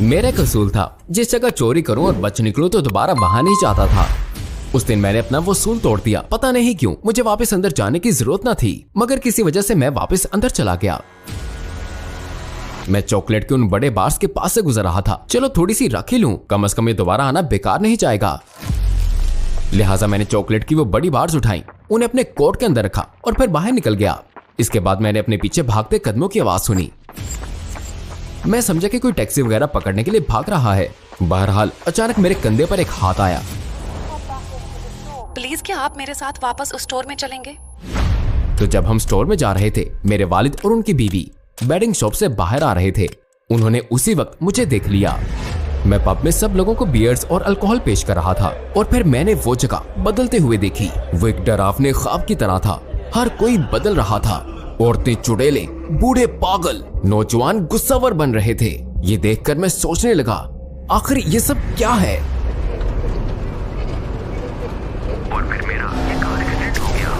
मेरा एक असूल था, जिस जगह चोरी करूं और बच निकलूं तो दोबारा वहां नहीं जाता था। उस दिन मैंने अपना वो असूल तोड़ दिया। पता नहीं क्यों मुझे वापस अंदर जाने की जरूरत न थी, मगर किसी वजह से मैं वापस अंदर चला गया। मैं चॉकलेट के उन बड़े बार्स के पास से गुजर रहा था। चलो थोड़ी सी रख ही लूं, कम से कम ये दोबारा आना बेकार नहीं जाएगा। लिहाजा मैंने चॉकलेट की वो बड़ी बार्स उठाई, उन्हें अपने कोट के अंदर रखा और फिर बाहर निकल गया। इसके बाद मैंने अपने पीछे भागते कदमों की आवाज सुनी। मैं समझा कि कोई टैक्सी वगैरह पकड़ने के लिए भाग रहा है। बहरहाल अचानक मेरे कंधे पर एक हाथ आया। प्लीज क्या आप मेरे साथ वापस उस स्टोर में चलेंगे? तो जब हम स्टोर में जा रहे थे, मेरे वालिद और उनकी बीवी बेडिंग शॉप से बाहर आ रहे थे। उन्होंने उसी वक्त मुझे देख लिया। मैं पब में सब लोगों को बियर्स और अल्कोहल पेश कर रहा था और फिर मैंने वो जगह बदलते हुए देखी। वो एक डरावने ख्वाब की तरह था। हर कोई बदल रहा था। औरतें चुड़ैले, बूढ़े पागल, नौजवान गुस्सावर बन रहे थे। ये देखकर मैं सोचने लगा, आखिर ये सब क्या है? और फिर मेरा एक कार एक्सीडेंट हो गया।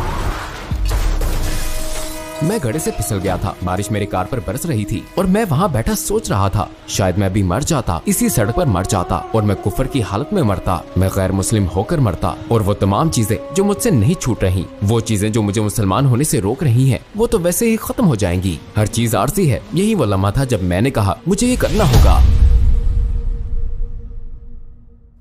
मैं घड़े से फिसल गया था। बारिश मेरी कार पर बरस रही थी और मैं वहाँ बैठा सोच रहा था, शायद मैं भी मर जाता, इसी सड़क पर मर जाता और मैं कुफर की हालत में मरता। मैं गैर मुस्लिम होकर मरता और वो तमाम चीजें जो मुझसे नहीं छूट रही, वो चीजें जो मुझे मुसलमान होने से रोक रही हैं, वो तो वैसे ही खत्म हो जाएंगी। हर चीज आरज़ी है। यही वो लम्हा था जब मैंने कहा मुझे ये करना होगा।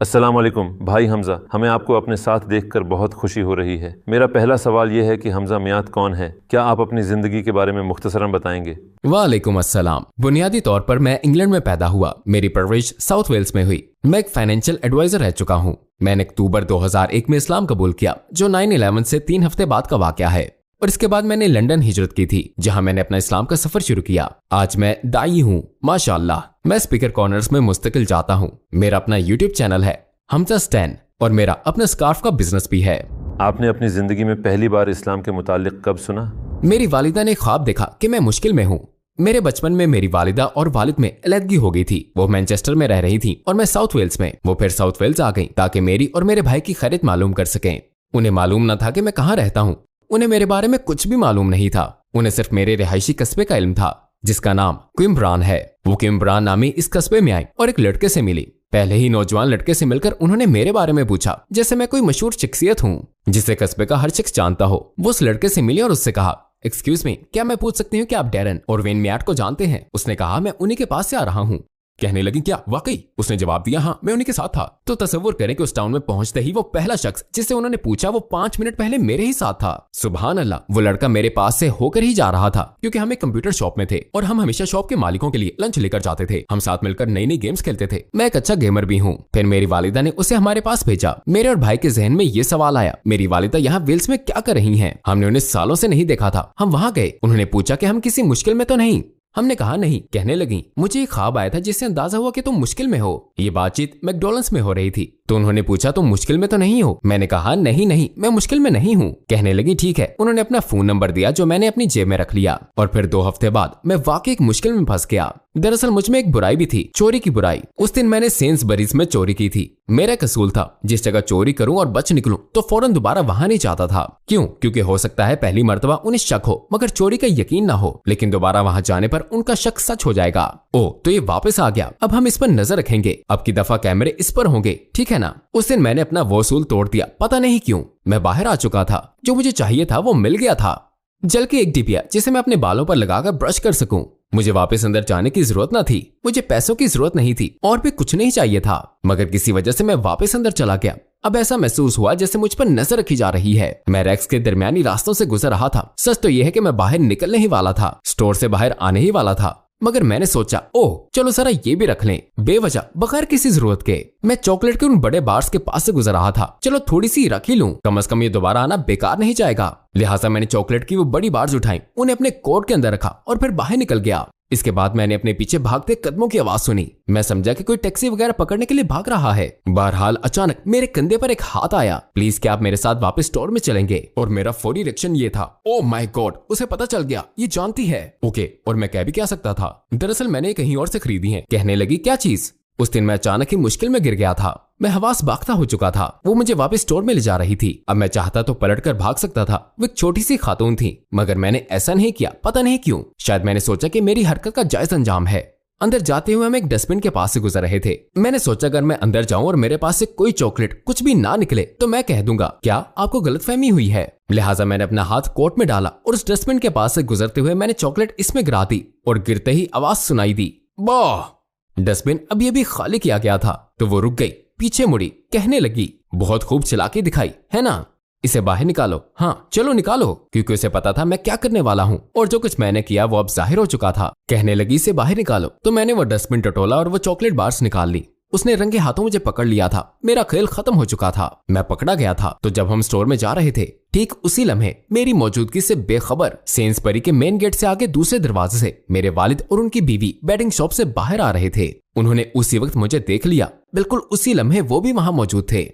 अस्सलाम वालेकुम भाई हमजा, हमें आपको अपने साथ देखकर बहुत खुशी हो रही है। मेरा पहला सवाल यह है कि हमजा मियात कौन है? क्या आप अपनी जिंदगी के बारे में मुख्तसरन बताएंगे? वालेकुम अस्सलाम। बुनियादी तौर पर मैं इंग्लैंड में पैदा हुआ। मेरी परवरिश साउथ वेल्स में हुई। मैं एक फाइनेंशियल एडवाइजर रह चुका हूँ। मैंने अक्टूबर 2001 में इस्लाम कबूल किया, जो 9/11 से 3 हफ्ते बाद का वाकया है। और इसके बाद मैंने लंदन हिजरत की थी, जहां मैंने अपना इस्लाम का सफर शुरू किया। आज मैं दाई हूँ, माशाअल्लाह। मैं स्पीकर कॉर्नर्स में मुस्तकिल जाता हूँ। मेरा अपना यूट्यूब चैनल है हमजा स्टैन और मेरा अपना स्कार्फ का बिजनेस भी है। आपने अपनी जिंदगी में पहली बार इस्लाम के मुतालिक कब सुना? मेरी वालिदा ने ख्वाब देखा कि मैं मुश्किल में हूँ। मेरे बचपन में मेरी वालिदा और वालिद में अलहदगी हो गई थी। वो मैनचेस्टर में रह रही थी और मैं साउथ वेल्स में। वो फिर साउथ वेल्स आ गई ताकि मेरी और मेरे भाई की खैरियत मालूम कर सकें। उन्हें मालूम न था कि मैं कहाँ रहता हूँ। उन्हें मेरे बारे में कुछ भी मालूम नहीं था। उन्हें सिर्फ मेरे रिहायशी कस्बे का इल्म था, जिसका नाम क्विम्ब्रान है। वो क्विम्ब्रान नामी इस कस्बे में आई और एक लड़के से मिली। पहले ही नौजवान लड़के से मिलकर उन्होंने मेरे बारे में पूछा, जैसे मैं कोई मशहूर शख्सियत हूँ जिसे कस्बे का हर शख्स जानता हो। वो उस लड़के से मिली और उससे कहा, एक्सक्यूज मी, क्या मैं पूछ सकती हूँ कि आप डैरन और वेन मियाट को जानते हैं? उसने कहा, मैं उन्हीं के पास से आ रहा हूँ। कहने लगी, क्या वाकई? उसने जवाब दिया, हाँ, मैं उन्हीं के साथ था। तो तसव्वुर करें कि उस टाउन में पहुंचते ही वो पहला शख्स जिससे उन्होंने पूछा वो 5 मिनट पहले मेरे ही साथ था। सुभान अल्लाह, वो लड़का मेरे पास से होकर ही जा रहा था, क्योंकि हम एक कंप्यूटर शॉप में थे और हम हमेशा शॉप के मालिकों के लिए लंच लेकर जाते थे। हम साथ मिलकर नई नई गेम्स खेलते थे। मैं एक अच्छा गेमर भी हूँ। फिर मेरी वालिदा ने उसे हमारे पास भेजा। मेरे और भाई के जहन में ये सवाल आया, मेरी वालिदा यहाँ वेल्स में क्या कर रही है? हमने उन्हें सालों से नहीं देखा था। हम वहाँ गए। उन्होंने पूछा कि हम किसी मुश्किल में तो नहीं? हमने कहा नहीं। कहने लगी, मुझे एक ख्वाब आया था जिससे अंदाजा हुआ कि तुम मुश्किल में हो। ये बातचीत मैकडॉनल्ड्स में हो रही थी। तो उन्होंने पूछा, तुम मुश्किल में तो नहीं हो? मैंने कहा, नहीं नहीं, मैं मुश्किल में नहीं हूँ। कहने लगी, ठीक है। उन्होंने अपना फोन नंबर दिया, जो मैंने अपनी जेब में रख लिया। और फिर 2 हफ्ते बाद मैं वाकई एक मुश्किल में फंस गया। दरअसल मुझ में एक बुराई भी थी, चोरी की बुराई। उस दिन मैंने सेंसबरीज में चोरी की थी। मेरा एक असूल था, जिस जगह चोरी करूं और बच निकलूं तो फौरन दोबारा वहां नहीं जाता था। क्यों? क्योंकि हो सकता है पहली मर्तबा उन्हें शक हो, मगर चोरी का यकीन ना हो, लेकिन दोबारा वहां जाने पर उनका शक सच हो जाएगा। ओ, तो ये वापस आ गया। अब हम इस पर नजर रखेंगे। अब की दफा कैमरे इस पर होंगे, ठीक है ना? उस दिन मैंने अपना वो असूल तोड़ दिया। पता नहीं क्यों मैं बाहर आ चुका था। जो मुझे चाहिए था वो मिल गया था। जल के एक डिबिया जिसे मैं अपने बालों पर लगाकर ब्रश कर सकूं। मुझे वापस अंदर जाने की जरूरत न थी। मुझे पैसों की जरूरत नहीं थी और भी कुछ नहीं चाहिए था, मगर किसी वजह से मैं वापस अंदर चला गया। अब ऐसा महसूस हुआ जैसे मुझ पर नजर रखी जा रही है। मैं रैक्स के दरमियानी रास्तों से गुजर रहा था। सच तो यह है कि मैं बाहर निकलने ही वाला था, स्टोर से बाहर आने ही वाला था, मगर मैंने सोचा, ओह चलो जरा ये भी रख लें। बेवजह, बगैर किसी जरूरत के, मैं चॉकलेट के उन बड़े बार्स के पास से गुजर रहा था। चलो थोड़ी सी रख ही लूं, कम से कम ये दोबारा आना बेकार नहीं जाएगा। लिहाजा मैंने चॉकलेट की वो बड़ी बार्स उठाई, उन्हें अपने कोट के अंदर रखा और फिर बाहर निकल गया। इसके बाद मैंने अपने पीछे भागते कदमों की आवाज सुनी। मैं समझा कि कोई टैक्सी वगैरह पकड़ने के लिए भाग रहा है। बहरहाल अचानक मेरे कंधे पर एक हाथ आया। प्लीज क्या आप मेरे साथ वापस स्टोर में चलेंगे? और मेरा फौरी रिएक्शन ये था, ओह माय गॉड, उसे पता चल गया, ये जानती है। ओके, और मैं कह भी क्या सकता था? दरअसल मैंने कहीं और से खरीदी है। कहने लगी, क्या चीज? उस दिन मैं अचानक ही मुश्किल में गिर गया था। मैं हवास बाख्ता हो चुका था। वो मुझे वापस स्टोर में ले जा रही थी। अब मैं चाहता तो पलटकर भाग सकता था। वो एक छोटी सी खातून थी, मगर मैंने ऐसा नहीं किया। पता नहीं क्यों। शायद मैंने सोचा कि मेरी हरकत का जायज अंजाम है। अंदर जाते हुए हम एक डस्टबिन के पास से गुजर रहे थे। मैंने सोचा अगर मैं अंदर जाऊं और मेरे पास से कोई चॉकलेट कुछ भी ना निकले तो मैं कह दूंगा क्या आपको गलतफहमी हुई है। लिहाजा मैंने अपना हाथ कोट में डाला और उस डस्टबिन के पास से गुजरते हुए मैंने चॉकलेट इसमें गिरा दी और गिरते ही आवाज सुनाई दी, वाह। डस्टबिन अभी खाली किया गया था तो वो रुक गई, पीछे मुड़ी, कहने लगी, बहुत खूब चालाकी दिखाई है ना, इसे बाहर निकालो। हाँ चलो निकालो, क्योंकि उसे पता था मैं क्या करने वाला हूँ और जो कुछ मैंने किया वो अब जाहिर हो चुका था। कहने लगी इसे बाहर निकालो तो मैंने वो डस्टबिन टटोला और वो चॉकलेट बार्स निकाल ली। उसने रंगे हाथों मुझे पकड़ लिया था। मेरा खेल खत्म हो चुका था, मैं पकड़ा गया था। तो जब हम स्टोर में जा रहे थे ठीक उसी लम्हे मेरी मौजूदगी से बेखबर सेन्सबरी के मेन गेट से आगे दूसरे दरवाजे से मेरे वालिद और उनकी बीवी बेडिंग शॉप से बाहर आ रहे थे। उन्होंने उसी वक्त मुझे देख लिया, बिल्कुल उसी लम्हे वो भी वहां मौजूद थे।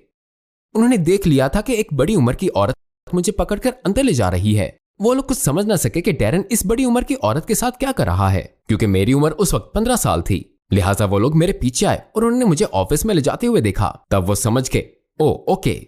उन्होंने देख लिया था कि एक बड़ी उम्र की औरत मुझे पकड़कर अंदर ले जा रही है। वो लोग कुछ समझ ना सके कि डैरन इस बड़ी उम्र की औरत के साथ क्या कर रहा है, क्योंकि मेरी उम्र उस वक्त 15 साल थी। लिहाजा वो लोग मेरे पीछे आए और उन्होंने मुझे ऑफिस में ले जाते हुए देखा। तब वो समझ के ओके।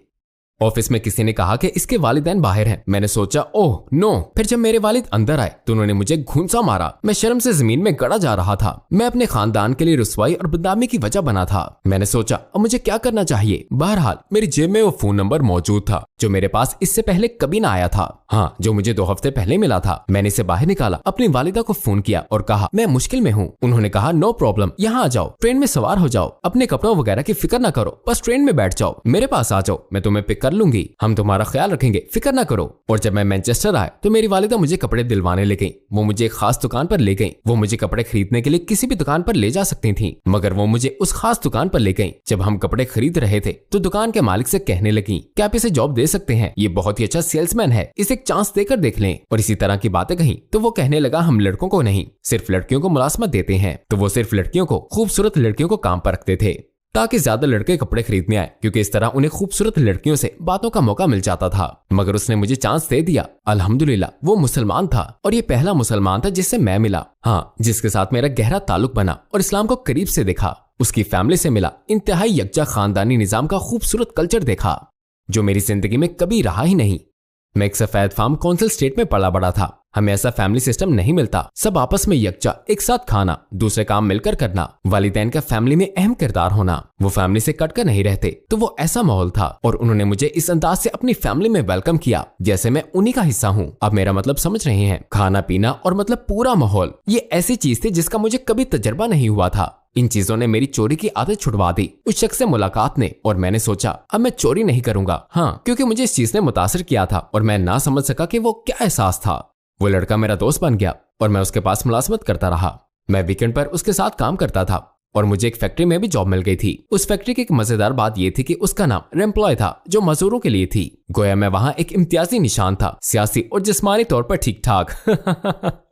ऑफिस में किसी ने कहा कि इसके वालिदैन बाहर हैं। मैंने सोचा ओह नो। फिर जब मेरे वालिद अंदर आए तो उन्होंने मुझे घूंसा मारा। मैं शर्म से जमीन में गड़ा जा रहा था। मैं अपने खानदान के लिए रुसवाई और बदनामी की वजह बना था। मैंने सोचा अब मुझे क्या करना चाहिए। बहरहाल मेरी जेब में वो फोन नंबर मौजूद था जो मेरे पास इससे पहले कभी ना आया था, हाँ जो मुझे 2 हफ्ते पहले मिला था। मैंने इसे बाहर निकाला, अपनी वालिदा को फोन किया और कहा मैं मुश्किल में हूँ। उन्होंने कहा नो प्रॉब्लम, यहाँ आ जाओ, ट्रेन में सवार हो जाओ, अपने कपड़ों वगैरह की फिक्र ना करो, बस ट्रेन में बैठ जाओ, मेरे पास आ जाओ, मैं तुम्हें पिक कर लूंगी, हम तुम्हारा ख्याल रखेंगे, फिक्र ना करो। और जब मैं मैनचेस्टर आया तो मेरी वालिदा मुझे कपड़े दिलवाने ले गई। वो मुझे एक खास दुकान पर ले गई। वो मुझे कपड़े खरीदने के लिए किसी भी दुकान पर ले जा सकती थी, मगर वो मुझे उस खास दुकान पर ले गई। जब हम कपड़े खरीद रहे थे तो दुकान के मालिक से कहने लगी क्या आप इसे जॉब दे सकते हैं, ये बहुत ही अच्छा सेल्समैन है, इसे एक चांस देकर देख लें। और इसी तरह की बातें कही तो वो कहने लगा हम लड़कों को नहीं सिर्फ लड़कियों को मुलाजमत देते हैं। तो वो सिर्फ लड़कियों को, खूबसूरत लड़कियों को काम पर रखते थे ताकि ज्यादा लड़के कपड़े खरीदने आए, क्योंकि इस तरह उन्हें खूबसूरत लड़कियों से बातों का मौका मिल जाता था। मगर उसने मुझे चांस दे दिया। अल्हम्दुलिल्लाह वो मुसलमान था और ये पहला मुसलमान था जिससे मैं मिला, हाँ जिसके साथ मेरा गहरा ताल्लुक बना और इस्लाम को करीब से देखा। उसकी फैमिली से मिला, इंतहाई यकजा खानदानी निजाम का खूबसूरत कल्चर देखा जो मेरी जिंदगी में कभी रहा ही नहीं। मैं एक सफेद फार्म कौंसिल स्टेट में पला बड़ा था। हमें ऐसा फैमिली सिस्टम नहीं मिलता, सब आपस में यकजा, एक साथ खाना, दूसरे काम मिलकर करना, वालिदैन का फैमिली में अहम किरदार होना। वो फैमिली से कटकर नहीं रहते, तो वो ऐसा माहौल था और उन्होंने मुझे इस अंदाज से अपनी फैमिली में वेलकम किया जैसे मैं उन्हीं का हिस्सा हूँ। अब मेरा मतलब समझ रहे हैं, खाना पीना और मतलब पूरा माहौल, ये ऐसी चीज थी जिसका मुझे कभी तजर्बा नहीं हुआ था। इन चीजों ने मेरी चोरी की आदत छुड़वा दी उस शख्स से मुलाकात ने, और मैंने सोचा अब मैं चोरी नहीं करूंगा, हाँ क्योंकि मुझे इस चीज ने मुतासिर किया था और मैं ना समझ सका कि वो क्या एहसास था। वो लड़का मेरा दोस्त बन गया और मैं उसके पास मुलाजमत करता रहा। मैं वीकेंड पर उसके साथ काम करता था और मुझे एक फैक्ट्री में भी जॉब मिल गई थी। उस फैक्ट्री की एक मजेदार बात यह थी कि उसका नाम एम्प्लॉय था जो मजदूरों के लिए थी। गोया मैं वहां एक इम्तियाजी निशान था, सियासी और जिस्मानी तौर पर ठीक ठाक।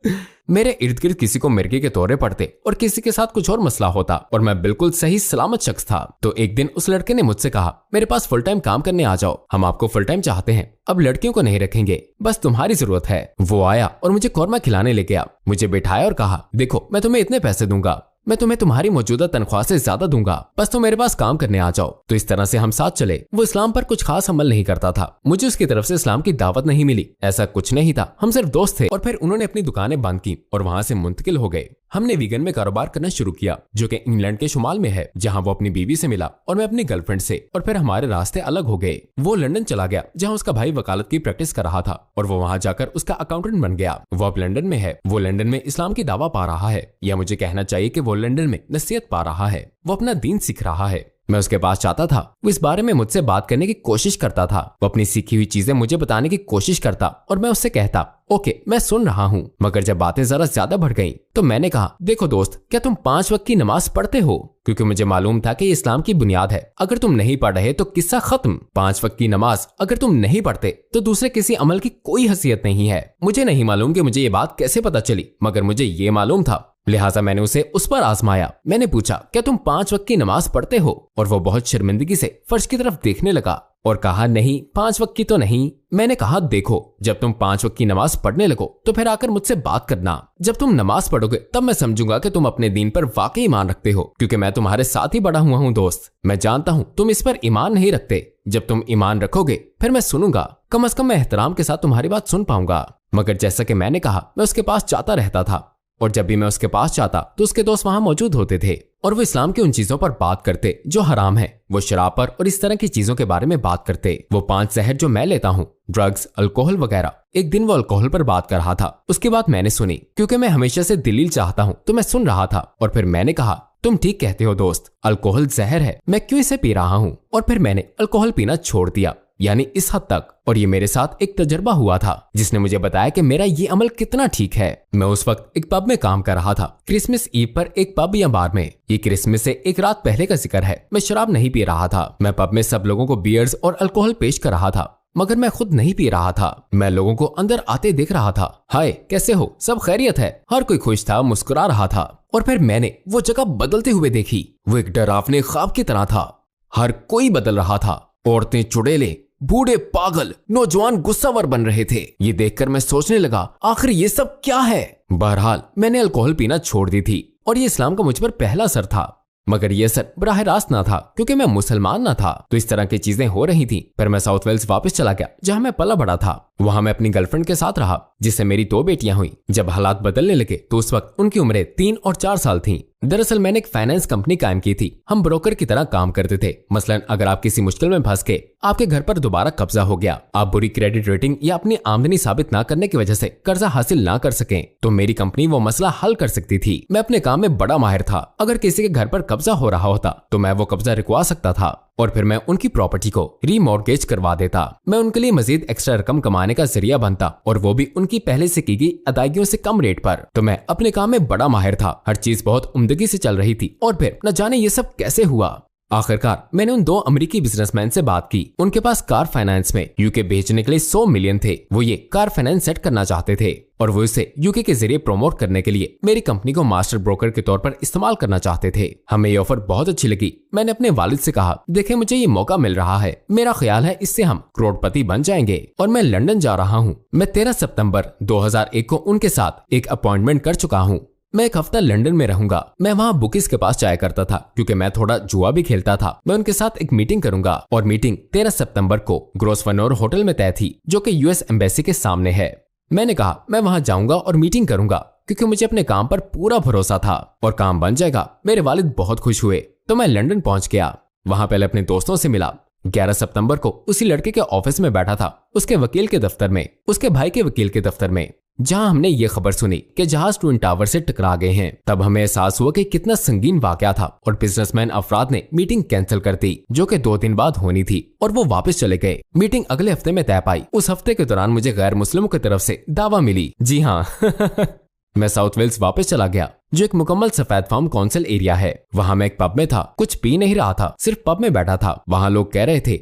मेरे इर्द गिर्द किसी को मिर्गी के दौरे पड़ते और किसी के साथ कुछ और मसला होता और मैं बिल्कुल सही सलामत शख्स था। तो एक दिन उस लड़के ने मुझसे कहा मेरे पास फुल टाइम काम करने आ जाओ, हम आपको फुल टाइम चाहते हैं, अब लड़कियों को नहीं रखेंगे, बस तुम्हारी जरूरत है। वो आया और मुझे कौरमा खिलाने ले गया, मुझे बिठाया और कहा देखो मैं तुम्हें इतने पैसे दूंगा, मैं तुम्हें तुम्हारी मौजूदा तनख्वाह से ज्यादा दूंगा, बस तुम मेरे पास काम करने आ जाओ। तो इस तरह से हम साथ चले। वो इस्लाम पर कुछ खास अमल नहीं करता था, मुझे उसकी तरफ से इस्लाम की दावत नहीं मिली, ऐसा कुछ नहीं था, हम सिर्फ दोस्त थे। और फिर उन्होंने अपनी दुकानें बंद की और वहां से मुंतकिल हो गए। हमने वीगन में कारोबार करना शुरू किया जो कि इंग्लैंड के शुमाल में है, जहां वो अपनी बीवी से मिला और मैं अपनी गर्लफ्रेंड से, और फिर हमारे रास्ते अलग हो गए। वो लंदन चला गया जहां उसका भाई वकालत की प्रैक्टिस कर रहा था और वो वहां जाकर उसका अकाउंटेंट बन गया। वो अब लंदन में है। वो लंदन में इस्लाम की दावा पा रहा है, या मुझे कहना चाहिए कि वो लंदन में नसीहत पा रहा है। वो अपना दीन सीख रहा है। मैं उसके पास जाता था, वो इस बारे में मुझसे बात करने की कोशिश करता था, वो अपनी सीखी हुई चीजें मुझे बताने की कोशिश करता और मैं उससे कहता ओके मैं सुन रहा हूँ। मगर जब बातें जरा ज्यादा बढ़ गईं, तो मैंने कहा देखो दोस्त, क्या तुम 5 वक्त की नमाज पढ़ते हो? क्योंकि मुझे मालूम था कि इस्लाम की बुनियाद है, अगर तुम नहीं पढ़ रहे तो किस्सा खत्म। 5 वक्त की नमाज अगर तुम नहीं पढ़ते तो दूसरे किसी अमल की कोई हैसियत नहीं है। मुझे नहीं मालूम कि मुझे ये बात कैसे पता चली, मगर मुझे ये मालूम था, लिहाजा मैंने उसे उस पर आजमाया। मैंने पूछा क्या तुम 5 वक्त की नमाज पढ़ते हो? और वो बहुत शर्मिंदगी से फर्श की तरफ देखने लगा और कहा नहीं 5 वक्त की तो नहीं। मैंने कहा देखो, जब तुम 5 वक्त की नमाज पढ़ने लगो तो फिर आकर मुझसे बात करना। जब तुम नमाज पढ़ोगे तब मैं समझूंगा कि तुम अपने दीन पर वाकई ईमान रखते हो, क्योंकि मैं तुम्हारे साथ ही बड़ा हुआ हूँ दोस्त। मैं जानता हूँ तुम इस पर ईमान नहीं रखते। जब तुम ईमान रखोगे फिर मैं सुनूंगा, कम से कम मैं एहतराम के साथ तुम्हारी बात सुन पाऊंगा। मगर जैसा कि मैंने कहा, मैं उसके पास जाता रहता था। और जब भी मैं उसके पास जाता तो उसके दोस्त वहां मौजूद होते थे और वो इस्लाम की उन चीजों पर बात करते जो हराम है। वो शराब पर और इस तरह की चीजों के बारे में बात करते। वो 5 जहर जो मैं लेता हूँ, ड्रग्स, अल्कोहल वगैरह। एक दिन वो अल्कोहल पर बात कर रहा था। उसकी बात मैंने सुनी, क्योंकि मैं हमेशा से दलील चाहता हूँ तो मैं सुन रहा था। और फिर मैंने कहा, तुम ठीक कहते हो दोस्त, अल्कोहल जहर है, मैं क्यों इसे पी रहा हूँ। और फिर मैंने अल्कोहल पीना छोड़ दिया, यानी इस हद तक। और ये मेरे साथ एक तजुर्बा हुआ था जिसने मुझे बताया कि मेरा ये अमल कितना ठीक है। मैं उस वक्त एक पब में काम कर रहा था, क्रिसमस ईव पर एक पब या बार में। ये क्रिसमस से एक रात पहले का जिक्र है। मैं शराब नहीं पी रहा था। मैं पब में सब लोगों को बियर्स और अल्कोहल पेश कर रहा था, मगर मैं खुद नहीं पी रहा था। मैं लोगों को अंदर आते देख रहा था। हाय, कैसे हो, सब खैरियत है। हर कोई खुश था, मुस्कुरा रहा था। और फिर मैंने वो जगह बदलते हुए देखी। वो एक डरावने ख्वाब की तरह था। हर कोई बदल रहा था। औरतें चुड़ैले, बूढ़े पागल, नौजवान गुस्सावर बन रहे थे। ये देखकर मैं सोचने लगा, आखिर ये सब क्या है। बहरहाल मैंने अल्कोहल पीना छोड़ दी थी और ये इस्लाम का मुझ पर पहला असर था। मगर ये असर बराह रास्त ना था, क्योंकि मैं मुसलमान ना था। तो इस तरह की चीजें हो रही थी। फिर मैं साउथ वेल्स वापस चला गया, जहां मैं पला बड़ा था। वहां मैं अपनी गर्लफ्रेंड के साथ रहा, जिससे मेरी 2 बेटियां हुई। जब हालात बदलने लगे तो उस वक्त उनकी उम्रें 3 और 4 साल थीं। दरअसल मैंने एक फाइनेंस कंपनी कायम की थी। हम ब्रोकर की तरह काम करते थे। मसलन अगर आप किसी मुश्किल में फंस के आपके घर पर दोबारा कब्जा हो गया, आप बुरी क्रेडिट रेटिंग या अपनी आमदनी साबित ना करने की वजह से कर्जा हासिल ना कर सकें, तो मेरी कंपनी वो मसला हल कर सकती थी। मैं अपने काम में बड़ा माहिर था। अगर किसी के घर पर कब्जा हो रहा होता तो मैं वो कब्जा रुकवा सकता था और फिर मैं उनकी प्रॉपर्टी को रीमॉर्गेज करवा देता। मैं उनके लिए मजीद एक्स्ट्रा रकम कमाने का जरिया बनता, और वो भी उनकी पहले से की गई अदायगियों से कम रेट पर। तो मैं अपने काम में बड़ा माहिर था। हर चीज बहुत उम्दगी से चल रही थी। और फिर न जाने ये सब कैसे हुआ। आखिरकार मैंने उन 2 अमेरिकी बिजनेसमैन से बात की। उनके पास कार फाइनेंस में यूके भेजने के लिए 100 मिलियन थे। वो ये कार फाइनेंस सेट करना चाहते थे और वो इसे यूके के जरिए प्रमोट करने के लिए मेरी कंपनी को मास्टर ब्रोकर के तौर पर इस्तेमाल करना चाहते थे। हमें ये ऑफर बहुत अच्छी लगी। मैंने अपने वालिद से कहा, देखें, मुझे ये मौका मिल रहा है। मेरा ख्याल है इससे हम करोड़पति बन जाएंगे और मैं लंदन जा रहा हूँ। मैं 13 सितंबर 2001 को उनके साथ एक अपॉइंटमेंट कर चुका हूँ। मैं 1 हफ्ता लंदन में रहूंगा। मैं वहाँ बुकिस के पास जाया करता था, क्योंकि मैं थोड़ा जुआ भी खेलता था। मैं उनके साथ एक मीटिंग करूंगा और मीटिंग 13 सितंबर को ग्रोसवेनोर होटल में तय थी, जो कि यूएस एम्बेसी के सामने है। मैंने कहा मैं वहाँ जाऊंगा और मीटिंग करूंगा, क्योंकि मुझे अपने काम पर पूरा भरोसा था और काम बन जाएगा। मेरे वालिद बहुत खुश हुए, तो मैं लंदन पहुंच गया। वहां पहले अपने दोस्तों से मिला। 11 सितंबर को उसी लड़के के ऑफिस में बैठा था, उसके वकील के दफ्तर में, उसके भाई के वकील के दफ्तर में, जहां हमने ये खबर सुनी कि जहाज ट्विन टावर से टकरा गए हैं। तब हमें एहसास हुआ कि कितना संगीन वाकया था और बिजनेसमैन अफराद ने मीटिंग कैंसिल कर दी, जो कि 2 दिन बाद होनी थी, और वो वापस चले गए। मीटिंग अगले हफ्ते में तय पाई। उस हफ्ते के दौरान मुझे गैर मुस्लिमों की तरफ से दावा मिली। जी हाँ मैं साउथ वेल्स वापस चला गया, जो एक मुकम्मल सफेद फार्म काउंसिल एरिया है। वहां मैं एक पब में था, कुछ पी नहीं रहा था, सिर्फ पब में बैठा था। वहां लोग कह रहे थे,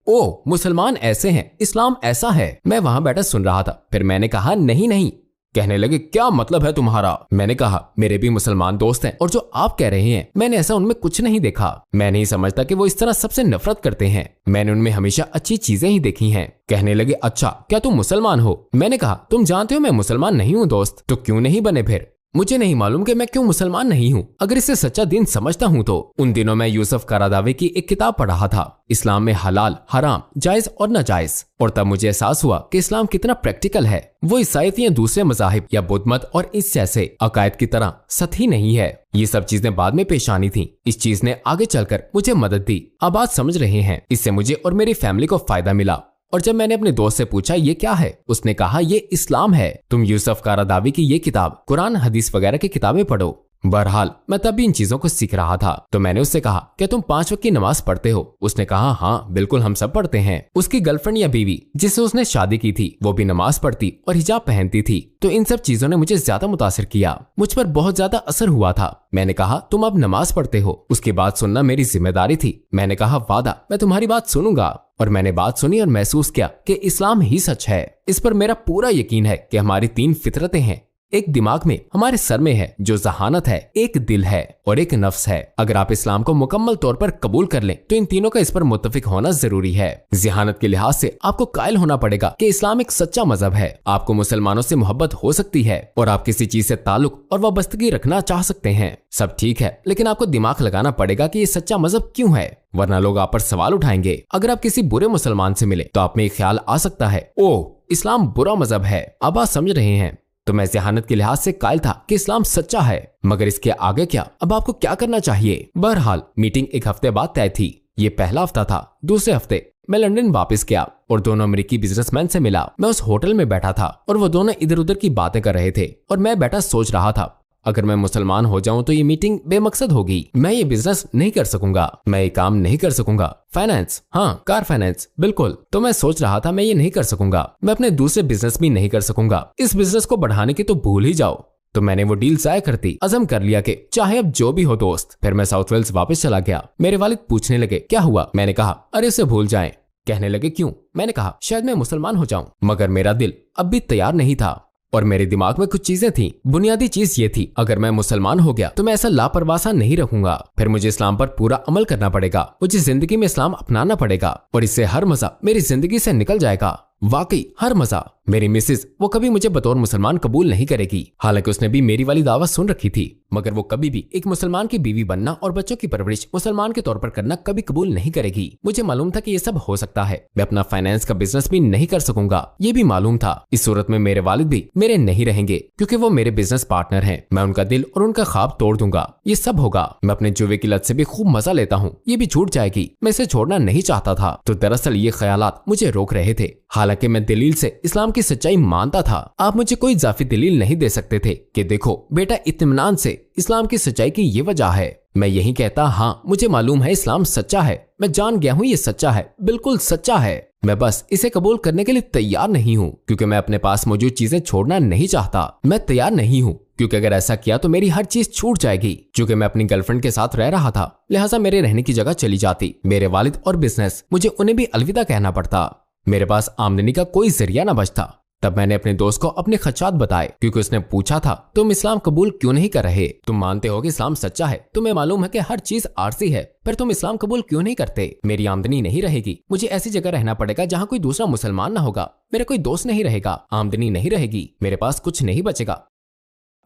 ओ मुसलमान ऐसे हैं, इस्लाम ऐसा है। मैं वहां बैठा सुन रहा था। फिर मैंने कहा, नहीं नहीं। कहने लगे, क्या मतलब है तुम्हारा? मैंने कहा, मेरे भी मुसलमान दोस्त हैं और जो आप कह रहे हैं मैंने ऐसा उनमें कुछ नहीं देखा। मैं नहीं समझता कि वो इस तरह सबसे नफरत करते हैं। मैंने उनमें हमेशा अच्छी चीजें ही देखी हैं। कहने लगे, अच्छा क्या तुम मुसलमान हो? मैंने कहा, तुम जानते हो मैं मुसलमान नहीं हूँ दोस्त। तो क्यों नहीं बने फिर? मुझे नहीं मालूम कि मैं क्यों मुसलमान नहीं हूँ। अगर इसे सच्चा दीन समझता हूँ तो। उन दिनों मैं यूसुफ करादावी की एक किताब पढ़ रहा था, इस्लाम में हलाल, हराम, जायज और नाजायज, और तब मुझे एहसास हुआ कि इस्लाम कितना प्रैक्टिकल है। वो ईसाईयत या दूसरे मज़ाहिब या बुद्ध मत और इस जैसे अकायद की तरह सतही नहीं है। ये सब चीजें बाद में पेश आनी थी। इस चीज ने आगे चलकर मुझे मदद दी। अब बात समझ रहे हैं, इससे मुझे और मेरी फैमिली को फायदा मिला। और जब मैंने अपने दोस्त से पूछा ये क्या है, उसने कहा ये इस्लाम है। तुम यूसुफ करादावी की ये किताब, कुरान, हदीस वगैरह की किताबें पढ़ो। बहरहाल मैं तब भी इन चीजों को सीख रहा था। तो मैंने उससे कहा, क्या तुम 5 वक्त की नमाज पढ़ते हो? उसने कहा, हाँ बिल्कुल, हम सब पढ़ते हैं। उसकी गर्लफ्रेंड या बीवी जिससे उसने शादी की थी वो भी नमाज पढ़ती और हिजाब पहनती थी। तो इन सब चीजों ने मुझे ज्यादा मुतासिर किया, मुझ पर बहुत ज्यादा असर हुआ था। मैंने कहा, तुम अब नमाज पढ़ते हो? उसकी बात सुनना मेरी जिम्मेदारी थी। मैंने कहा, वादा, मैं तुम्हारी बात सुनूंगा। और मैंने बात सुनी और महसूस किया कि इस्लाम ही सच है। इस पर मेरा पूरा यकीन है कि हमारी 3 फितरतें हैं। एक दिमाग में, हमारे सर में है, जो जहानत है, एक दिल है और एक नफ्स है। अगर आप इस्लाम को मुकम्मल तौर पर कबूल कर लें तो इन तीनों का इस पर मुत्तफिक होना जरूरी है। जहानत के लिहाज से आपको कायल होना पड़ेगा कि इस्लाम एक सच्चा मजहब है। आपको मुसलमानों से मोहब्बत हो सकती है और आप किसी चीज से ताल्लुक और वाबस्तगी रखना चाह सकते हैं। सब ठीक है, लेकिन आपको दिमाग लगाना पड़ेगा कि ये सच्चा मजहब क्यों है, वरना लोग आप पर सवाल उठाएंगे। अगर आप किसी बुरे मुसलमान से मिले तो आप में एक ख्याल आ सकता है, ओह इस्लाम बुरा मजहब है। अब आप समझ रहे हैं। तो मैं ज़हानत के लिहाज से कायल था कि इस्लाम सच्चा है, मगर इसके आगे क्या, अब आपको क्या करना चाहिए। बहरहाल मीटिंग एक हफ्ते बाद तय थी। ये पहला हफ्ता था। दूसरे हफ्ते मैं लंदन वापस गया और दोनों अमेरिकी बिजनेसमैन से मिला। मैं उस होटल में बैठा था और वो दोनों इधर उधर की बातें कर रहे थे और मैं बैठा सोच रहा था, अगर मैं मुसलमान हो जाऊं तो ये मीटिंग बेमकसद होगी। मैं ये बिजनेस नहीं कर सकूंगा, मैं ये काम नहीं कर सकूंगा। फाइनेंस, हाँ कार फाइनेंस, बिल्कुल। तो मैं सोच रहा था मैं ये नहीं कर सकूंगा, मैं अपने दूसरे बिजनेस भी नहीं कर सकूंगा। इस बिजनेस को बढ़ाने की तो भूल ही जाओ। तो मैंने वो डील जाया करती अज़म कर लिया कि चाहे अब जो भी हो दोस्त। फिर मैं साउथ वेल्स वापस चला गया। मेरे वालिद पूछने लगे क्या हुआ। मैंने कहा अरे इसे भूल जाएं। कहने लगे क्यों। मैंने कहा शायद मैं मुसलमान हो जाऊं। मगर मेरा दिल अब भी तैयार नहीं था और मेरे दिमाग में कुछ चीजें थी। बुनियादी चीज ये थी, अगर मैं मुसलमान हो गया तो मैं ऐसा लापरवाह नहीं रहूंगा। फिर मुझे इस्लाम पर पूरा अमल करना पड़ेगा, मुझे जिंदगी में इस्लाम अपनाना पड़ेगा और इससे हर मजा मेरी जिंदगी से निकल जाएगा। वाकई हर मजा। मेरी मिसेज वो कभी मुझे बतौर मुसलमान कबूल नहीं करेगी। हालांकि उसने भी मेरी वाली दावत सुन रखी थी, मगर वो कभी भी एक मुसलमान की बीवी बनना और बच्चों की परवरिश मुसलमान के तौर पर करना कभी कबूल नहीं करेगी। मुझे मालूम था कि ये सब हो सकता है। मैं अपना फाइनेंस का बिजनेस भी नहीं कर सकूंगा, ये भी मालूम था। इस सूरत में मेरे वालिद भी मेरे नहीं रहेंगे क्योंकि वो मेरे बिजनेस पार्टनर हैं। मैं उनका दिल और उनका ख्वाब तोड़ दूंगा। ये सब होगा। मैं अपने जुए की लत से भी खूब मजा लेता हूँ, ये भी छूट जाएगी। मैं इसे छोड़ना नहीं चाहता था। तो दरअसल ये ख्यालात मुझे रोक रहे थे। हालांकि मैं दलील से इस्लाम की सच्चाई मानता था। आप मुझे कोई इजाफी दलील नहीं दे सकते थे कि देखो बेटा इत्मीनान से इस्लाम की सच्चाई की ये वजह है। मैं यही कहता, हाँ मुझे मालूम है इस्लाम सच्चा है, मैं जान गया हूँ ये सच्चा है, बिल्कुल सच्चा है। मैं बस इसे कबूल करने के लिए तैयार नहीं हूँ क्योंकि मैं अपने पास मौजूद चीजें छोड़ना नहीं चाहता। मैं तैयार नहीं हूँ क्योंकि अगर ऐसा किया तो मेरी हर चीज छूट जाएगी। क्योंकि मैं अपनी गर्लफ्रेंड के साथ रह रहा था, लिहाजा मेरे रहने की जगह चली जाती। मेरे वालिद और बिजनेस, मुझे उन्हें भी अलविदा कहना पड़ता। मेरे पास आमदनी का कोई जरिया न बचता। तब मैंने अपने दोस्त को अपने खदशात बताए क्योंकि उसने पूछा था तुम इस्लाम कबूल क्यों नहीं कर रहे, तुम मानते हो कि इस्लाम सच्चा है, तुम्हें मालूम है कि हर चीज आरसी है, पर तुम इस्लाम कबूल क्यों नहीं करते। मेरी आमदनी नहीं रहेगी, मुझे ऐसी जगह रहना पड़ेगा जहाँ कोई दूसरा मुसलमान ना होगा, मेरा कोई दोस्त नहीं रहेगा, आमदनी नहीं रहेगी, मेरे पास कुछ नहीं बचेगा।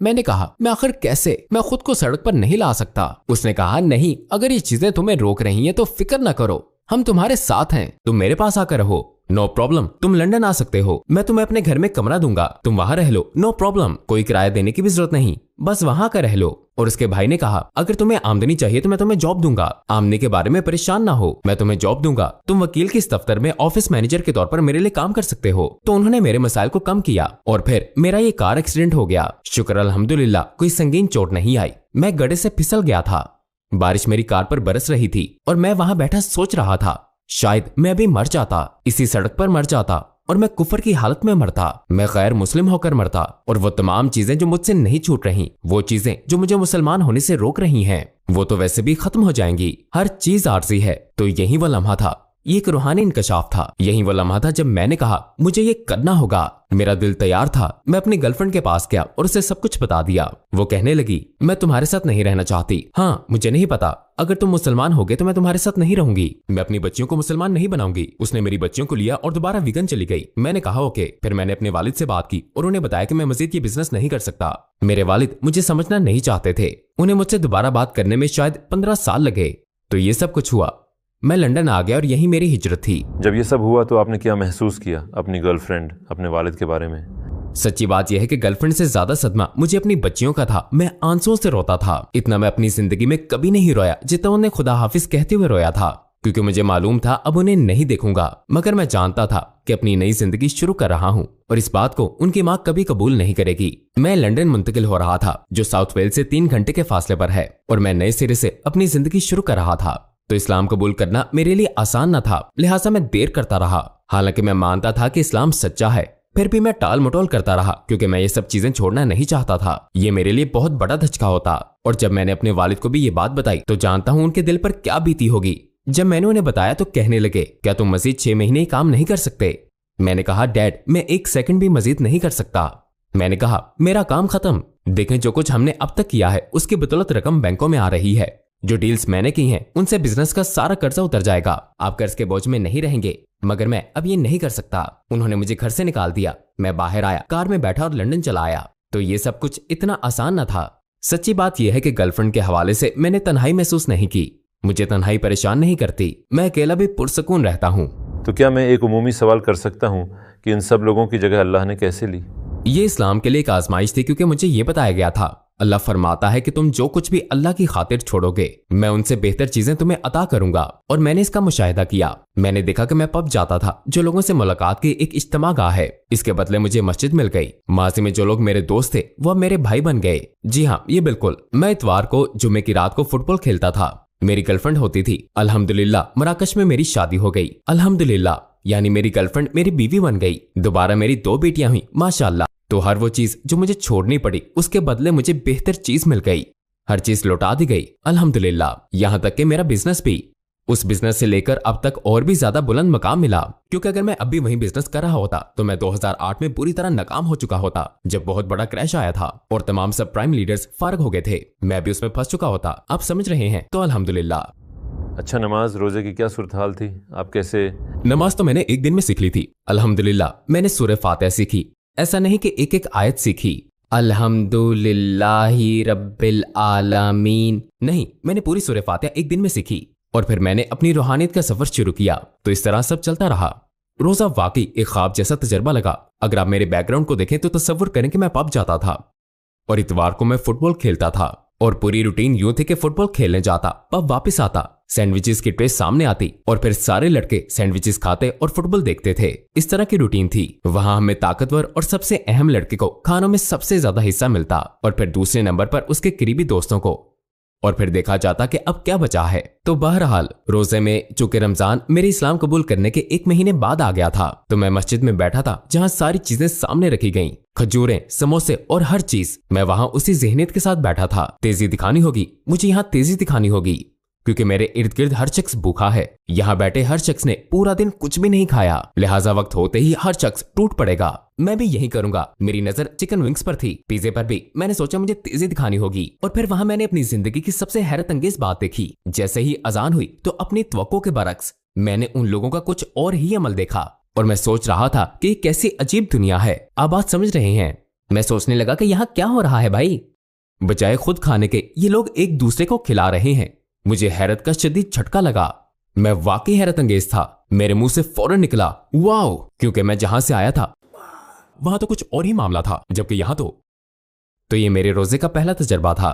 मैंने कहा मैं आखिर कैसे, मैं खुद को सड़क पर नहीं ला सकता। उसने कहा नहीं, अगर ये चीजें तुम्हें रोक रही हैं तो फिक्र न करो, हम तुम्हारे साथ हैं, तुम मेरे पास आकर रहो, नो प्रॉब्लम। तुम लंदन आ सकते हो, मैं तुम्हें अपने घर में कमरा दूंगा, तुम वहां रह लो, नो प्रॉब्लम। कोई किराया देने की भी जरूरत नहीं, बस वहां का रह लो। और उसके भाई ने कहा अगर तुम्हें आमदनी चाहिए तो मैं तुम्हें जॉब दूंगा, आमदनी के बारे में परेशान ना हो, मैं तुम्हें जॉब दूंगा, तुम वकील के इस दफ्तर में ऑफिस मैनेजर के तौर पर मेरे लिए काम कर सकते हो। तो उन्होंने मेरे मसाइल को कम किया और फिर मेरा ये कार एक्सीडेंट हो गया। शुक्र अल्हम्दुलिल्लाह कोई संगीन चोट नहीं आई। मैं गड्ढे से फिसल गया था, बारिश मेरी कार पर बरस रही थी और मैं वहां बैठा सोच रहा था शायद मैं अभी मर जाता, इसी सड़क पर मर जाता और मैं कुफर की हालत में मरता, मैं गैर मुस्लिम होकर मरता और वो तमाम चीजें जो मुझसे नहीं छूट रही, वो चीजें जो मुझे मुसलमान होने से रोक रही हैं, वो तो वैसे भी खत्म हो जाएंगी। हर चीज आरजी है। तो यही वो लम्हा था, ये एक रूहानी इंकशाफ था। यही वो लम्हा था जब मैंने कहा मुझे ये करना होगा। मेरा दिल तैयार था। मैं अपनी गर्लफ्रेंड के पास गया और उसे सब कुछ बता दिया। वो कहने लगी मैं तुम्हारे साथ नहीं रहना चाहती। हाँ मुझे नहीं पता, अगर तुम मुसलमान हो गए तो मैं तुम्हारे साथ नहीं रहूंगी, मैं अपनी बच्चियों को मुसलमान नहीं बनाऊंगी। उसने मेरी बच्चियों को लिया और दोबारा वीगन चली गई। मैंने कहा ओके। फिर मैंने अपने वालिद से बात की और उन्हें बताया कि मैं मजीद ये बिजनेस नहीं कर सकता। मेरे वालिद मुझे समझना नहीं चाहते थे, उन्हें मुझसे दोबारा बात करने में शायद 15 साल लगे। तो ये सब कुछ हुआ, मैं लंदन आ गया और यही मेरी हिजरत थी। जब ये सब हुआ तो आपने क्या महसूस किया अपनी गर्लफ्रेंड, अपने वालिद के बारे में? सच्ची बात यह है कि गर्लफ्रेंड से ज्यादा सदमा मुझे अपनी बच्चियों का था। मैं आंसुओं से रोता था। इतना मैं अपनी जिंदगी में कभी नहीं रोया जितना उन्हें खुदा हाफिज कहते हुए रोया था, क्योंकि मुझे मालूम था अब उन्हें नहीं देखूंगा। मगर मैं जानता था कि अपनी नई जिंदगी शुरू कर रहा हूँ और इस बात को उनकी माँ कभी कबूल नहीं करेगी। मैं लंदन मुंतकिल हो रहा था जो साउथ वेल्स से 3 घंटे के फासले पर है और मैं नए सिरे से अपनी जिंदगी शुरू कर रहा था। तो इस्लाम कबूल करना मेरे लिए आसान न था, लिहाजा मैं देर करता रहा। हालांकि मैं मानता था कि इस्लाम सच्चा है, फिर भी मैं टाल मटोल करता रहा क्योंकि मैं ये सब चीजें छोड़ना नहीं चाहता था। ये मेरे लिए बहुत बड़ा धचका होता। और जब मैंने अपने वालिद को भी ये बात बताई तो जानता हूँ उनके दिल पर क्या बीती होगी। जब मैंने उन्हें बताया तो कहने लगे क्या तुम मजीद 6 महीने काम नहीं कर सकते? मैंने कहा डैड मैं 1 सेकंड भी मजीद नहीं कर सकता। मैंने कहा मेरा काम खत्म, देखें जो कुछ हमने अब तक किया है उसकी बदौलत रकम बैंकों में आ रही है, जो डील्स मैंने की हैं उनसे बिजनेस का सारा कर्जा उतर जाएगा, आप कर्ज के बोझ में नहीं रहेंगे। मगर मैं अब ये नहीं कर सकता। उन्होंने मुझे घर से निकाल दिया। मैं बाहर आया, कार में बैठा और लंदन चला आया। तो ये सब कुछ इतना आसान न था। सच्ची बात यह है कि गर्लफ्रेंड के हवाले से मैंने तन्हाई महसूस नहीं की। मुझे तन्हाई परेशान नहीं करती, मैं अकेला भी पुरसकून रहता हूँ। तो क्या मैं एक उमूमी सवाल कर सकता हूँ कि इन सब लोगों की जगह अल्लाह ने कैसे ली? ये इस्लाम के लिए एक आजमाइश थी, क्योंकि मुझे ये बताया गया था अल्लाह फरमाता है कि तुम जो कुछ भी अल्लाह की खातिर छोड़ोगे मैं उनसे बेहतर चीजें तुम्हें अता करूंगा। और मैंने इसका मुशाहिदा किया। मैंने देखा कि मैं पब जाता था जो लोगों से मुलाकात की एक इज्तिमा गाह है, इसके बदले मुझे मस्जिद मिल गई। माजी में जो लोग मेरे दोस्त थे वो अब मेरे भाई बन गए। जी हाँ, ये बिल्कुल। मैं इतवार को जुम्मे की रात को फुटबॉल खेलता था। मेरी गर्लफ्रेंड होती थी। अल्हम्दुलिल्लाह मराकश में मेरी शादी हो गई। अल्हम्दुलिल्लाह, यानी मेरी गर्लफ्रेंड मेरी बीवी बन गई। दोबारा मेरी 2 बेटियां हुई माशाअल्लाह। तो हर वो चीज जो मुझे छोड़नी पड़ी उसके बदले मुझे बेहतर चीज मिल गई। हर चीज लौटा दी गई अल्हम्दुलिल्लाह, यहां तक कि मेरा बिजनेस भी। उस बिजनेस से लेकर अब तक और भी ज्यादा बुलंद मकाम मिला, क्योंकि अगर मैं अभी वही बिजनेस कर रहा होता तो मैं 2008 में पूरी तरह नाकाम हो चुका होता, जब बहुत बड़ा क्रैश आया था और तमाम सब प्राइम लीडर्स फारग हो गए थे। मैं भी उसमें फंस चुका होता। आप समझ रहे हैं? तो अल्हम्दुलिल्लाह। अच्छा, नमाज रोजे की क्या सूरत हाल थी? आप कैसे? नमाज तो मैंने एक दिन में सीख ली थी अल्हम्दुलिल्लाह। मैंने सूरह फातिहा सीखी, ऐसा नहीं कि एक एक आयत सीखी। अल्हम्दुलिल्लाहि रब्बिल आलमीन नहीं, मैंने पूरी सूरह फातिहा एक दिन में सीखी और फिर मैंने अपनी रूहानियत का सफर शुरू किया। तो इस तरह सब चलता रहा। रोजा वाकई एक ख्वाब जैसा तजर्बा लगा। अगर आप मेरे बैकग्राउंड को देखें तो तस्वुर करें कि मैं पब जाता था और इतवार को मैं फुटबॉल खेलता था और पूरी रूटीन यूं थी कि फुटबॉल खेलने जाता, पब वापस आता, सैंडविचेस की ट्रे सामने आती और फिर सारे लड़के सैंडविचेस खाते और फुटबॉल देखते थे। इस तरह की रूटीन थी। वहां हमें ताकतवर और सबसे अहम लड़के को खानों में सबसे ज्यादा हिस्सा मिलता और फिर दूसरे नंबर पर उसके करीबी दोस्तों को, और फिर देखा जाता कि अब क्या बचा है। तो बहरहाल रोजे में चूंकि रमजान मेरे इस्लाम कबूल करने के 1 महीने बाद आ गया था, तो मैं मस्जिद में बैठा था जहां सारी चीजें सामने रखी गईं, खजूरें, समोसे और हर चीज। मैं वहां उसी ज़हनियत के साथ बैठा था। तेजी दिखानी होगी, मुझे यहाँ तेजी दिखानी होगी, क्योंकि मेरे इर्द गिर्द हर शख्स भूखा है। यहाँ बैठे हर शख्स ने पूरा दिन कुछ भी नहीं खाया, लिहाजा वक्त होते ही हर शख्स टूट पड़ेगा। मैं भी यही करूंगा। मेरी नजर चिकन विंग्स पर थी, पिज्जे पर भी। मैंने सोचा मुझे तेजी दिखानी होगी और फिर वहां मैंने अपनी जिंदगी की सबसे हैरत अंगेज बात देखी। जैसे ही अजान हुई तो अपनी तवक्को के बरक्स मैंने उन लोगों का कुछ और ही अमल देखा और मैं सोच रहा था कि ये कैसी अजीब दुनिया है। आप बात समझ रहे हैं? मैं सोचने लगा कि यहाँ क्या हो रहा है भाई। बजाय खुद खाने के ये लोग एक दूसरे को खिला रहे हैं। मुझे हैरत का शदीद झटका लगा। मैं वाकई हैरत अंगेज था। मेरे मुंह से फौरन निकला वाओ, क्योंकि मैं जहां से आया था वहां तो कुछ और ही मामला था, जबकि यहां तो ये मेरे रोजे का पहला तजर्बा था।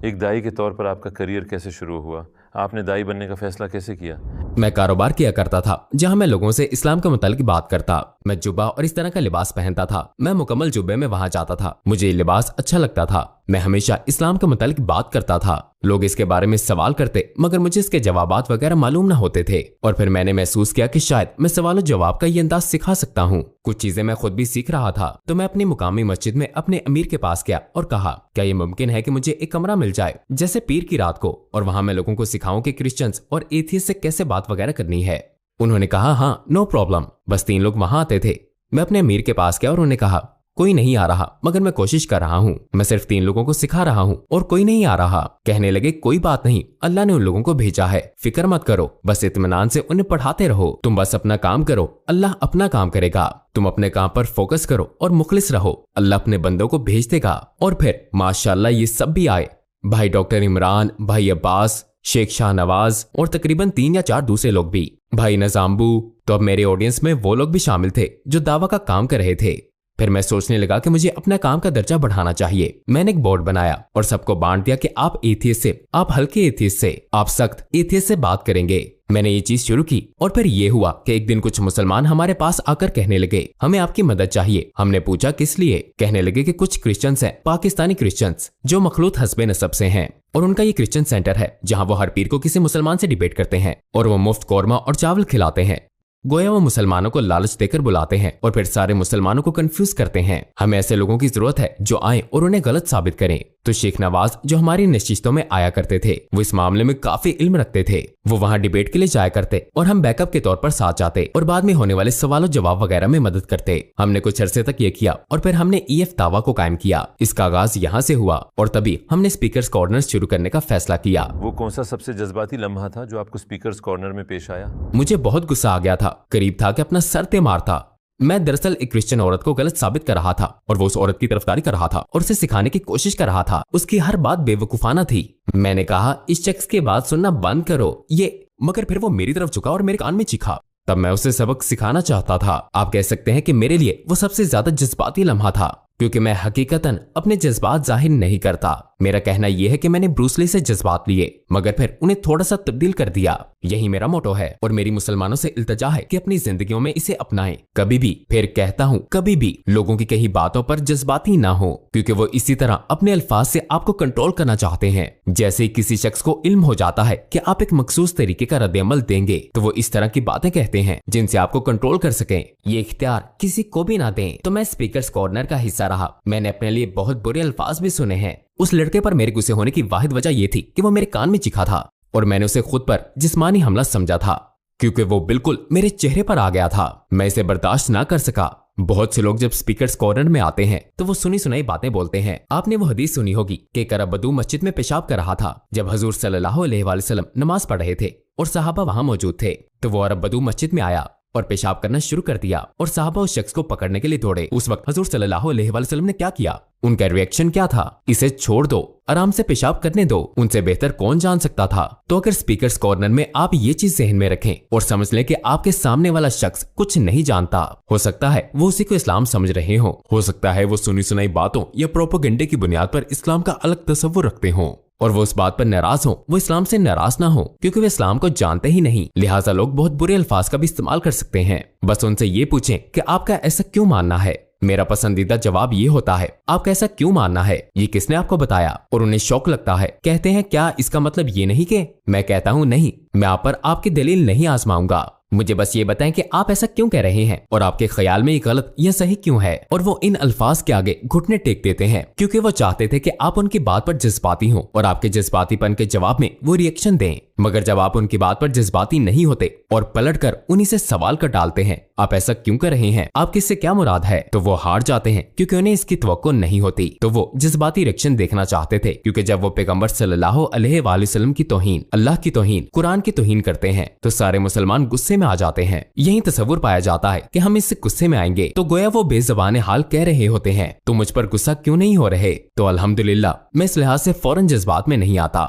एक दाई के तौर पर आपका करियर कैसे शुरू हुआ? आपने दाई बनने का फैसला कैसे किया? मैं कारोबार किया करता था जहां मैं लोगों से इस्लाम का मुतालिक बात करता। मैं जुब्बा और इस तरह का लिबास पहनता था। मैं मुकम्मल जुब्बे में वहां जाता था। मुझे ये लिबास अच्छा लगता था। मैं हमेशा इस्लाम के मुतालिक बात करता था। लोग इसके बारे में सवाल करते, मगर मुझे इसके जवाबात वगैरह मालूम न होते थे। और फिर मैंने महसूस किया कि शायद मैं सवाल जवाब का ये अंदाज सिखा सकता हूँ। कुछ चीजें मैं खुद भी सीख रहा था। तो मैं अपनी मुकामी मस्जिद में अपने अमीर के पास गया और कहा, क्या ये मुमकिन है कि मुझे एक कमरा मिल जाए जैसे पीर की रात को, और वहां मैं लोगों को सिखाऊं कि क्रिश्चियंस और एथियस्ट से कैसे बात वगैरह करनी है। उन्होंने कहा हाँ, नो प्रॉब्लम। बस 3 लोग वहां आते थे। मैं अपने अमीर के पास गया और उन्होंने कहा, कोई नहीं आ रहा, मगर मैं कोशिश कर रहा हूँ। मैं सिर्फ 3 लोगों को सिखा रहा हूँ और कोई नहीं आ रहा। कहने लगे, कोई बात नहीं, अल्लाह ने उन लोगों को भेजा है, फिक्र मत करो, बस इत्मीनान से उन्हें पढ़ाते रहो। तुम बस अपना काम करो, अल्लाह अपना काम करेगा। तुम अपने काम पर फोकस करो और मुखलिस रहो, अल्लाह अपने बंदों को भेज देगा। और फिर माशाअल्लाह ये सब भी आए। भाई डॉक्टर इमरान, भाई अब्बास, शेख शाहनवाज और तकरीबन 3 या 4 दूसरे लोग भी, भाई नजाम्बू। तो अब मेरे ऑडियंस में वो लोग भी शामिल थे जो दावा का काम कर रहे थे। फिर मैं सोचने लगा कि मुझे अपना काम का दर्जा बढ़ाना चाहिए। मैंने एक बोर्ड बनाया और सबको बांट दिया कि आप एथियस्ट से, आप हल्के एथियस्ट से, आप सख्त एथियस्ट से बात करेंगे। मैंने ये चीज शुरू की और फिर ये हुआ कि एक दिन कुछ मुसलमान हमारे पास आकर कहने लगे, हमें आपकी मदद चाहिए। हमने पूछा किस लिए? कहने लगे कि कुछ क्रिश्चियंस हैं, पाकिस्तानी क्रिश्चियंस, जो मखलूत हस्बे नसब से हैं, और उनका ये क्रिश्चियन सेंटर है जहां वो हर पीर को किसी मुसलमान से डिबेट करते हैं और वो मुफ्त कौरमा और चावल खिलाते हैं। गोया वो मुसलमानों को लालच देकर बुलाते हैं और फिर सारे मुसलमानों को कंफ्यूज करते हैं। हमें ऐसे लोगों की जरूरत है जो आए और उन्हें गलत साबित करें। तो शेख नवाज जो हमारी नशिस्तों में आया करते थे, वो इस मामले में काफी इल्म रखते थे। वो वहाँ डिबेट के लिए जाया करते और हम बैकअप के तौर पर साथ जाते और बाद में होने वाले सवालों जवाब वगैरह में मदद करते। हमने कुछ अरसे तक ये किया और फिर हमने EF दावा को कायम किया। इसका आगाज यहाँ से हुआ और तभी हमने स्पीकर्स कॉर्नर शुरू करने का फैसला किया। वो कौन सा सबसे जज्बाती लम्हा था जो आपको स्पीकर्स कॉर्नर में पेश आया? मुझे बहुत गुस्सा आ गया था, करीब था कि अपना सर ते मारता। मैं दरअसल एक क्रिश्चियन औरत को गलत साबित कर रहा था और वो उस औरत की तरफदारी कर रहा था और उसे सिखाने की कोशिश कर रहा था। उसकी हर बात बेवकूफाना थी। मैंने कहा, इस शख्स की बात सुनना बंद करो ये, मगर फिर वो मेरी तरफ झुका और मेरे कान में चीखा, तब मैं उसे सबक सिखाना चाहता था। आप कह सकते हैं कि मेरे लिए वो सबसे ज्यादा जज्बाती लम्हा था, क्योंकि मैं हकीकतन अपने जज्बात जाहिर नहीं करता। मेरा कहना यह है कि मैंने ब्रूस ली से जज्बात लिए, मगर फिर उन्हें थोड़ा सा तब्दील कर दिया। यही मेरा मोटो है और मेरी मुसलमानों से इल्तजा है कि अपनी जिंदगियों में इसे अपनाएं। कभी भी, फिर कहता हूँ कभी भी, लोगों की कही बातों पर जज्बाती ना हो, क्योंकि वो इसी तरह अपने अल्फाज से आपको कंट्रोल करना चाहते हैं। जैसे किसी शख्स को इल्म हो जाता है कि आप एक मखसूस तरीके का रद्द-ए-अमल देंगे, तो वो इस तरह की बातें कहते हैं जिनसे आपको कंट्रोल कर सकें। ये इख्तियार किसी को भी ना दें। तो मैं स्पीकर्स कॉर्नर का हिस्सा रहा। मैंने अपने लिए बहुत बुरे अल्फाज भी सुने हैं। उस लड़के पर मेरे गुस्से होने की वाहिद वजह यह थी कि वो मेरे कान में चीखा था और मैंने उसे खुद पर जिस्मानी हमला समझा था, क्योंकि वो बिल्कुल मेरे चेहरे पर आ गया था। मैं इसे बर्दाश्त ना कर सका। बहुत से लोग जब स्पीकर्स कॉर्नर में आते हैं तो वो सुनी सुनाई बातें बोलते हैं। आपने वो हदीस सुनी होगी कि एक अरब बदू मस्जिद में पेशाब कर रहा था जब हजूर सल्लल्लाहु अलैहि वसल्लम नमाज पढ़ रहे थे और सहाबा वहां मौजूद थे। तो वो अरब बदू मस्जिद में आया और पेशाब करना शुरू कर दिया और सहाबा उस शख्स को पकड़ने के लिए दौड़े। उस वक्त हजूर सल्लल्लाहु अलैहि वसल्लम ने क्या किया? उनका रिएक्शन क्या था? इसे छोड़ दो, आराम से पेशाब करने दो, उनसे बेहतर कौन जान सकता था। तो अगर स्पीकर्स कॉर्नर में आप ये चीज जहन में रखें और समझ लें कि आपके सामने वाला शख्स कुछ नहीं जानता, हो सकता है वो उसी को इस्लाम समझ रहे हो सकता है वो सुनी सुनाई बातों या प्रोपेगेंडे की बुनियाद पर इस्लाम का अलग तस्वुर रखते हों और वो इस बात पर नाराज हो, वो इस्लाम से नाराज ना हो, क्योंकि वे इस्लाम को जानते ही नहीं। लिहाजा लोग बहुत बुरे अल्फाज का भी इस्तेमाल कर सकते हैं। बस उनसे ये पूछें कि आपका ऐसा क्यों मानना है। मेरा पसंदीदा जवाब ये होता है, आपका ऐसा क्यों मानना है, ये किसने आपको बताया? और उन्हें शौक लगता है, कहते हैं क्या इसका मतलब ये नहीं कि? मैं कहता हूँ नहीं, मैं आप पर आपकी दलील नहीं आजमाऊंगा। मुझे बस ये बताएं कि आप ऐसा क्यों कह रहे हैं और आपके ख्याल में ये गलत या सही क्यों है। और वो इन अल्फाज के आगे घुटने टेक देते हैं क्योंकि वो चाहते थे कि आप उनकी बात पर जज्बाती हों और आपके जज्बातीपन के जवाब में वो रिएक्शन दें। मगर जब आप उनकी बात पर जज्बाती नहीं होते और पलटकर उन्हीं से सवाल कर डालते हैं, आप ऐसा क्यों कर रहे हैं, आपकी इससे क्या मुराद है, तो वो हार जाते हैं क्योंकि उन्हें इसकी तवक्को नहीं होती। तो वो जज्बाती रिएक्शन देखना चाहते थे, क्योंकि जब वो पैगंबर सल्लल्लाहु अलैहि वसल्लम की तौहीन, अल्लाह की तौहीन, कुरान की तौहीन करते हैं तो सारे मुसलमान गुस्से में आ जाते हैं। यही तसव्वुर पाया जाता है कि हम इससे गुस्से में आएंगे तो गोया वो बेज़बान हाल कह रहे होते हैं, तो मुझ पर गुस्सा क्यों नहीं हो रहे। तो अल्हम्दुलिल्लाह मैं इस लिहाज से फौरन जज्बात में नहीं आता।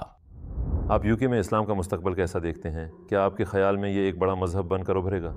आप यूके में इस्लाम का मुस्तकबिल कैसा देखते हैं? क्या आपके ख्याल में ये एक बड़ा मजहब बनकर उभरेगा?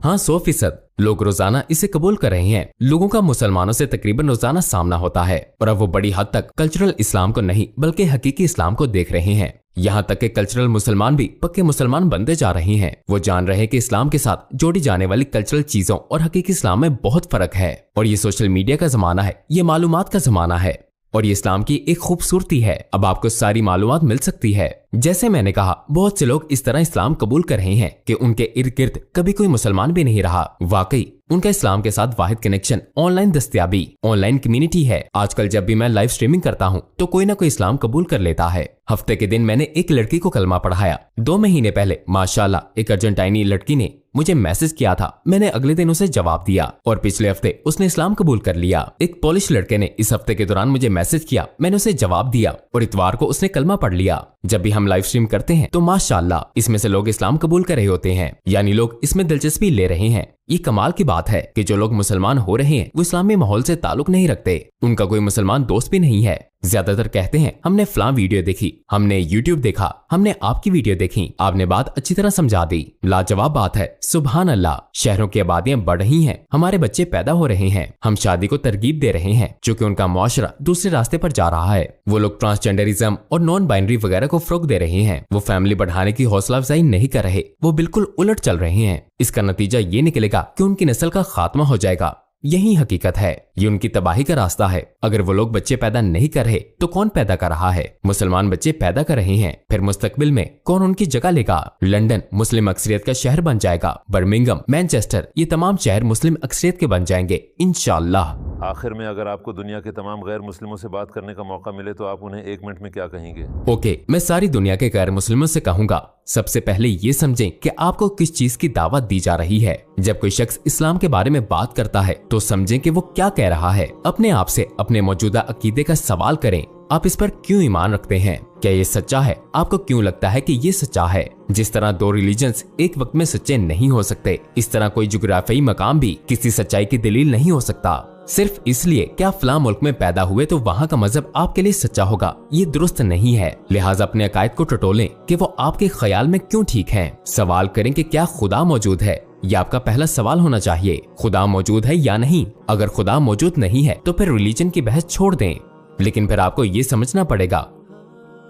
हाँ, 100% लोग रोजाना इसे कबूल कर रहे हैं। लोगों का मुसलमानों से तकरीबन रोजाना सामना होता है और अब वो बड़ी हद तक कल्चरल इस्लाम को नहीं बल्कि हकीकी इस्लाम को देख रहे हैं। यहाँ तक कि कल्चरल मुसलमान भी पक्के मुसलमान बनते जा रहे हैं। वो जान रहे हैं कि इस्लाम के साथ जोड़ी जाने वाली कल्चरल चीजों और हकीकी इस्लाम में बहुत फर्क है। और ये सोशल मीडिया का जमाना है, ये मालूमात का जमाना है और ये इस्लाम की एक खूबसूरती है। अब आपको सारी मालूमात मिल सकती है। जैसे मैंने कहा, बहुत से लोग इस तरह इस्लाम कबूल कर रहे हैं कि उनके इर्द गिर्द कभी कोई मुसलमान भी नहीं रहा। वाकई उनका इस्लाम के साथ वाहिद कनेक्शन ऑनलाइन दस्तयाबी, ऑनलाइन कम्युनिटी है। आजकल जब भी मैं लाइव स्ट्रीमिंग करता हूँ तो कोई ना कोई इस्लाम कबूल कर लेता है। हफ्ते के दिन मैंने एक लड़की को कलमा पढ़ाया। 2 महीने पहले माशाल्लाह एक अर्जेंटाइनी लड़की ने मुझे मैसेज किया था, मैंने अगले दिन उसे जवाब दिया और पिछले हफ्ते उसने इस्लाम कबूल कर लिया। एक पोलिश लड़के ने इस हफ्ते के दौरान मुझे मैसेज किया, मैंने उसे जवाब दिया और इतवार को उसने कलमा पढ़ लिया। जब भी हम लाइव स्ट्रीम करते हैं तो माशाल्लाह इसमें से लोग इस्लाम कबूल कर रहे होते हैं, यानी लोग इसमें दिलचस्पी ले रहे हैं। ये कमाल की बात है कि जो लोग मुसलमान हो रहे हैं वो इस्लामी माहौल से ताल्लुक नहीं रखते, उनका कोई मुसलमान दोस्त भी नहीं है। ज्यादातर कहते हैं हमने फलां वीडियो देखी, हमने यूट्यूब देखा, हमने आपकी वीडियो देखी, आपने बात अच्छी तरह समझा दी। लाजवाब बात है, सुभान अल्लाह। शहरों की आबादियां बढ़ रही हैं, हमारे बच्चे पैदा हो रहे हैं, हम शादी को तरगीब दे रहे हैं चूंकि उनका मुआशरा दूसरे रास्ते पर जा रहा है। वो लोग ट्रांसजेंडरिज्म और नॉन बाइनरी वगैरह को फरोग दे रहे हैं। वो फैमिली बढ़ाने की हौसला अफजाई नहीं कर रहे, वो बिल्कुल उलट चल रहे हैं। इसका नतीजा ये निकलेगा कि उनकी नस्ल का खात्मा हो जाएगा। यही हकीकत है, ये उनकी तबाही का रास्ता है। अगर वो लोग बच्चे पैदा नहीं कर रहे तो कौन पैदा कर रहा है? मुसलमान बच्चे पैदा कर रहे हैं। फिर मुस्तकबिल में कौन उनकी जगह लेगा? लंदन मुस्लिम अक्सरियत का शहर बन जाएगा, बर्मिंघम, मैनचेस्टर, ये तमाम शहर मुस्लिम अक्सरियत के बन जाएंगे इंशाअल्लाह। आखिर में अगर आपको दुनिया के तमाम गैर मुस्लिमों से बात करने का मौका मिले तो आप उन्हें 1 मिनट में क्या कहेंगे? ओके, मैं सारी दुनिया के गैर मुस्लिमों से कहूंगा, सबसे पहले ये समझें कि आपको किस चीज की दावत दी जा रही है। जब कोई शख्स इस्लाम के बारे में बात करता है तो समझें कि वो क्या कह रहा है। अपने आप से अपने मौजूदा अकीदे का सवाल करें, आप इस पर क्यों ईमान रखते हैं? क्या ये सच्चा है? आपको क्यों लगता है कि ये सच्चा है? जिस तरह 2 रिलीजन्स एक वक्त में सच्चे नहीं हो सकते, इस तरह कोई जुग्राफियाई मकाम भी किसी सच्चाई की दलील नहीं हो सकता। सिर्फ इसलिए कि आप फलां मुल्क में पैदा हुए तो वहाँ का मजहब आपके लिए सच्चा होगा, ये दुरुस्त नहीं है। लिहाजा अपने अकायद को टटोलें कि वो आपके ख्याल में क्यों ठीक है। सवाल करें कि क्या खुदा मौजूद है ये आपका पहला सवाल होना चाहिए। खुदा मौजूद है या नहीं? अगर खुदा मौजूद नहीं है तो फिर रिलीजन की बहस छोड़ दें। लेकिन फिर आपको ये समझना पड़ेगा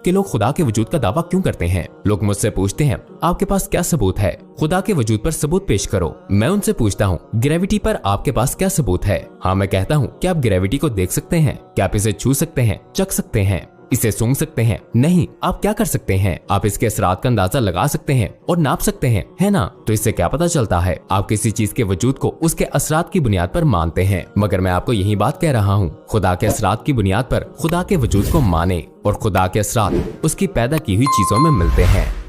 कि लोग खुदा के वजूद का दावा क्यों करते हैं। लोग मुझसे पूछते हैं आपके पास क्या सबूत है? खुदा के वजूद पर सबूत पेश करो। मैं उनसे पूछता हूँ ग्रेविटी पर आपके पास क्या सबूत है? हाँ, मैं कहता हूँ क्या आप ग्रेविटी को देख सकते हैं? क्या आप इसे छू सकते हैं, चख सकते हैं, इसे सूंघ सकते हैं? नहीं। आप क्या कर सकते हैं? आप इसके असरात का अंदाजा लगा सकते हैं और नाप सकते हैं, है ना? तो इससे क्या पता चलता है? आप किसी चीज के वजूद को उसके असरात की बुनियाद पर मानते हैं। मगर मैं आपको यही बात कह रहा हूँ, खुदा के असरात की बुनियाद पर खुदा के वजूद को माने और खुदा के असरात उसकी पैदा की हुई चीजों में मिलते हैं।